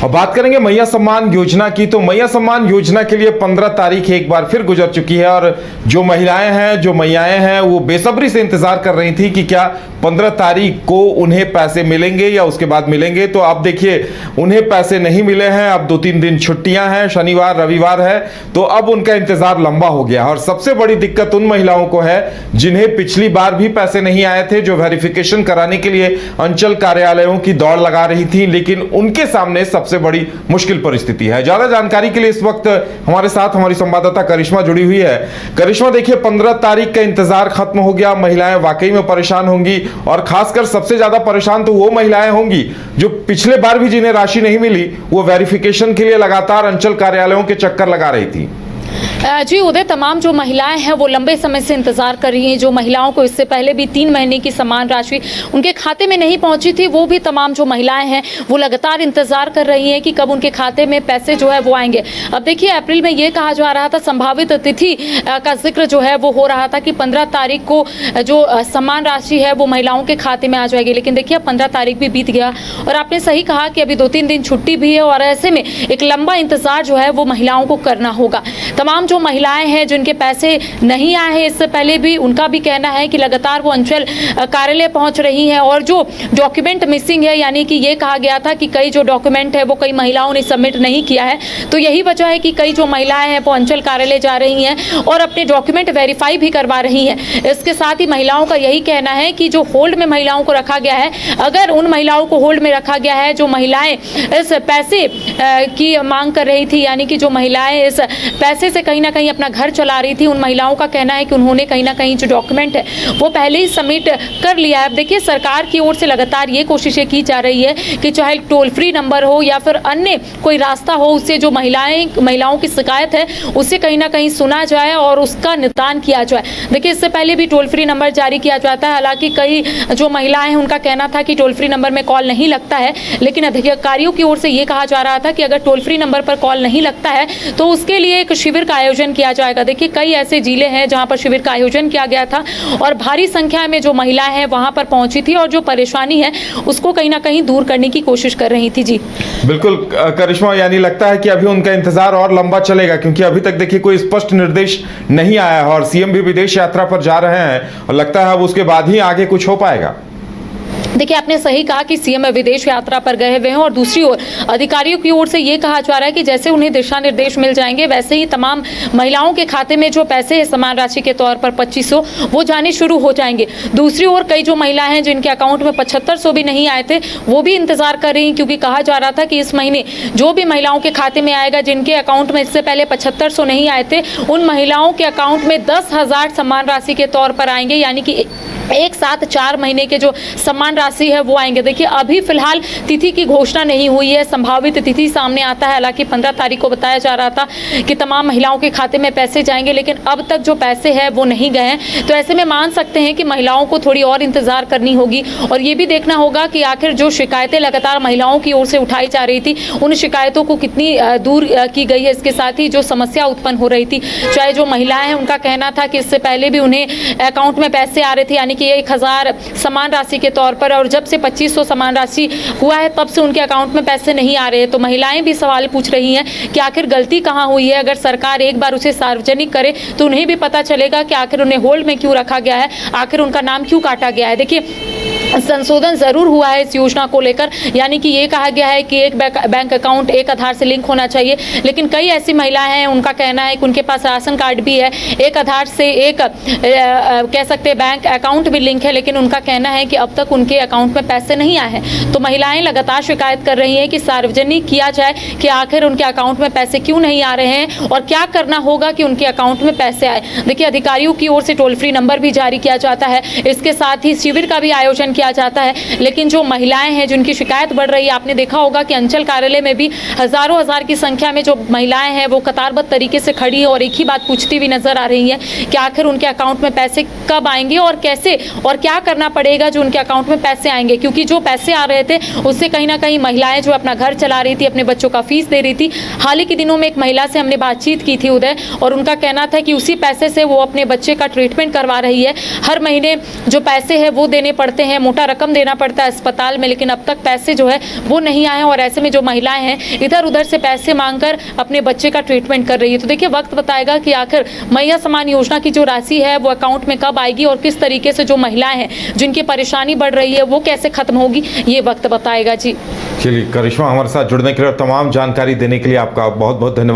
और बात करेंगे मैया सम्मान योजना की। तो मैया सम्मान योजना के लिए 15 तारीख एक बार फिर गुजर चुकी है और जो महिलाएं हैं, जो मैयाएं हैं, वो बेसब्री से इंतजार कर रही थी कि क्या 15 तारीख को उन्हें पैसे मिलेंगे या उसके बाद मिलेंगे। तो अब देखिए उन्हें पैसे नहीं मिले हैं। अब 2-3 दिन छुट्टियां हैं, शनिवार रविवार है, तो अब उनका इंतजार लंबा हो गया। और सबसे बड़ी दिक्कत उन महिलाओं को है जिन्हें पिछली बार भी पैसे नहीं आए थे, जो वेरिफिकेशन कराने के लिए अंचल कार्यालयों की दौड़ लगा रही थी, लेकिन उनके सामने सबसे बड़ी मुश्किल परिस्थिति है। ज्यादा जानकारी के लिए इस वक्त हमारे साथ हमारी संवाददाता करिश्मा जुड़ी हुई है। करिश्मा, देखिए 15 तारीख का इंतजार खत्म हो गया, महिलाएं वाकई में परेशान होंगी और खासकर सबसे ज्यादा परेशान तो वो महिलाएं होंगी जो पिछले बार भी जिन्हें राशि नहीं मिली, वो वेरिफिकेशन के लिए लगातार अंचल कार्यालयों के चक्कर लगा रही थी। जी उदय, तमाम जो महिलाएं हैं वो लंबे समय से इंतजार कर रही हैं। जो महिलाओं को इससे पहले भी 3 महीने की समान राशि उनके खाते में नहीं पहुंची थी, वो भी तमाम जो महिलाएं हैं वो लगातार इंतजार कर रही हैं कि कब उनके खाते में पैसे जो है वो आएंगे। अब देखिए अप्रैल में ये कहा जा रहा था, संभावित तिथि का जिक्र जो है वो हो रहा था कि 15 तारीख को जो समान राशि है वो महिलाओं के खाते में आ जाएगी। लेकिन देखिए 15 तारीख भी बीत गया और आपने सही कहा कि अभी 2-3 दिन छुट्टी भी है और ऐसे में एक लंबा इंतजार जो है वो महिलाओं को करना होगा। तमाम जो महिलाएं हैं जिनके पैसे नहीं आए हैं इससे पहले भी, उनका भी कहना है कि लगातार वो अंचल कार्यालय पहुंच रही हैं और जो डॉक्यूमेंट मिसिंग है, यानी कि ये कहा गया था कि कई जो डॉक्यूमेंट है वो कई महिलाओं ने सबमिट नहीं किया है, तो यही वजह है कि कई जो महिलाएं हैं वो अंचल कार्यालय जा रही हैं और अपने डॉक्यूमेंट वेरीफाई भी करवा रही हैं। इसके साथ ही महिलाओं का यही कहना है कि जो होल्ड में महिलाओं को रखा गया है, अगर उन महिलाओं को होल्ड में रखा गया है जो महिलाएं इस पैसे की मांग कर रही थी, यानी कि जो महिलाएं इस पैसे से कहीं ना कहीं अपना घर चला रही थी, उन महिलाओं का कहना है कि उन्होंने कहीं ना कहीं जो डॉक्यूमेंट है वो पहले ही सबमिट कर लिया है। अब देखिए सरकार की ओर से लगातार ये कोशिशें की जा रही है कि चाहे टोल फ्री नंबर हो या फिर अन्य कोई रास्ता हो, उससे जो महिलाओं की शिकायत है उससे कहीं ना कहीं सुना जाए और उसका निदान किया जाए। देखिए इससे पहले भी टोल फ्री नंबर जारी किया जाता है, हालांकि कई जो महिलाएं हैं उनका कहना था कि टोल फ्री नंबर में कॉल नहीं लगता है, लेकिन अधिकारियों की ओर से ये कहा जा रहा था कि अगर टोल फ्री नंबर पर कॉल नहीं लगता है तो उसके लिए एक शिविर का आयोजन किया जाएगा। देखिए कई ऐसे जिले हैं जहां पर शिविर का आयोजन किया गया था और भारी संख्या में जो महिलाएं हैं वहां पर पहुंची थी और जो परेशानी है उसको कहीं ना कहीं दूर करने की कोशिश कर रही थी। जी बिल्कुल करिश्मा, यानी लगता है कि अभी उनका इंतजार और लंबा चलेगा क्योंकि अभी तक देखिए कोई स्पष्ट निर्देश नहीं आया है और सीएम भी विदेश यात्रा पर जा रहे हैं और लगता है अब उसके बाद ही आगे कुछ हो पाएगा। देखिए आपने सही कहा कि सीएम विदेश यात्रा पर गए हुए हैं और दूसरी ओर अधिकारियों की ओर से ये कहा जा रहा है कि जैसे उन्हें दिशा निर्देश मिल जाएंगे वैसे ही तमाम महिलाओं के खाते में जो पैसे हैं समान राशि के तौर पर 2500 वो जाने शुरू हो जाएंगे। दूसरी ओर कई जो महिलाएं हैं जिनके अकाउंट में 7500 भी नहीं आए थे वो भी इंतजार कर रही हैं, क्योंकि कहा जा रहा था कि इस महीने जो भी महिलाओं के खाते में आएगा जिनके अकाउंट में इससे पहले 7500 नहीं आए थे, उन महिलाओं के अकाउंट में 10,000 समान राशि के तौर पर आएंगे, यानी कि एक साथ 4 महीने के जो समान राशि है वो आएंगे। देखिए अभी फिलहाल तिथि की घोषणा नहीं हुई है, संभावित तिथि सामने आता है। हालांकि 15 तारीख को बताया जा रहा था कि तमाम महिलाओं के खाते में पैसे जाएंगे, लेकिन अब तक जो पैसे हैं वो नहीं गए हैं। तो ऐसे में मान सकते हैं कि महिलाओं को थोड़ी और इंतजार करनी होगी और ये भी देखना होगा कि आखिर जो शिकायतें लगातार महिलाओं की ओर से उठाई जा रही थी उन शिकायतों को कितनी दूर की गई है। इसके साथ ही जो समस्या उत्पन्न हो रही थी, चाहे जो महिलाएं हैं उनका कहना था कि इससे पहले भी उन्हें अकाउंट में पैसे आ रहे थे, यानी कि 1000 समान राशि के तौर पर, और जब से 2500 समान राशि हुआ है तब से उनके अकाउंट में पैसे नहीं आ रहे हैं। तो महिलाएं भी सवाल पूछ रही हैं कि आखिर गलती कहां हुई है। अगर सरकार एक बार उसे सार्वजनिक करे तो उन्हें भी पता चलेगा कि आखिर उन्हें होल्ड में क्यों रखा गया है, आखिर उनका नाम क्यों काटा गया है। देखिए संशोधन जरूर हुआ है इस योजना को लेकर, यानी कि ये कहा गया है कि एक बैंक अकाउंट एक आधार से लिंक होना चाहिए, लेकिन कई ऐसी महिलाएं हैं उनका कहना है कि उनके पास राशन कार्ड भी है, एक आधार से एक कह सकते हैं बैंक अकाउंट भी लिंक है, लेकिन उनका कहना है कि अब तक उनके अकाउंट में पैसे नहीं आए हैं। तो महिलाएं लगातार शिकायत कर रही हैं कि सार्वजनिक किया जाए कि आखिर उनके अकाउंट में पैसे क्यों नहीं आ रहे हैं और क्या करना होगा कि उनके अकाउंट में पैसे आए। देखिए अधिकारियों की ओर से टोल फ्री नंबर भी जारी किया जाता है, इसके साथ ही शिविर का भी आयोजन किया जाता है, लेकिन जो महिलाएं हैं जिनकी शिकायत बढ़ रही है, आपने देखा होगा कि अंचल कार्यालय में भी हजारों हजार की संख्या में जो महिलाएं हैं वो कतारबद्ध तरीके से खड़ी है और एक ही बात पूछती हुई नजर आ रही है कि आखिर उनके अकाउंट में पैसे कब आएंगे और कैसे और क्या करना पड़ेगा जो उनके अकाउंट में पैसे आएंगे, क्योंकि जो पैसे आ रहे थे उससे कहीं ना कहीं महिलाएं जो अपना घर चला रही थी, अपने बच्चों का फीस दे रही थी। हाल ही के दिनों में एक महिला से हमने बातचीत की थी उदय, और उनका कहना था कि उसी पैसे से वो अपने बच्चे का ट्रीटमेंट करवा रही है। हर महीने जो पैसे हैं वो देने पड़ते हैं, मोटा रकम देना पड़ता है अस्पताल में, लेकिन अब तक पैसे जो है वो नहीं आए हैं और ऐसे में जो महिलाएं हैं इधर उधर से पैसे मांगकर अपने बच्चे का ट्रीटमेंट कर रही है। तो देखिए वक्त बताएगा कि आखिर मैया सम्मान योजना की जो राशि है वो अकाउंट में कब आएगी और किस तरीके से जो महिलाएं हैं जिनकी परेशानी बढ़ रही है वो कैसे खत्म होगी, ये वक्त बताएगा। जी चलिए करिश्मा, हमारे साथ जुड़ने के लिए और तमाम जानकारी देने के लिए आपका बहुत बहुत धन्यवाद।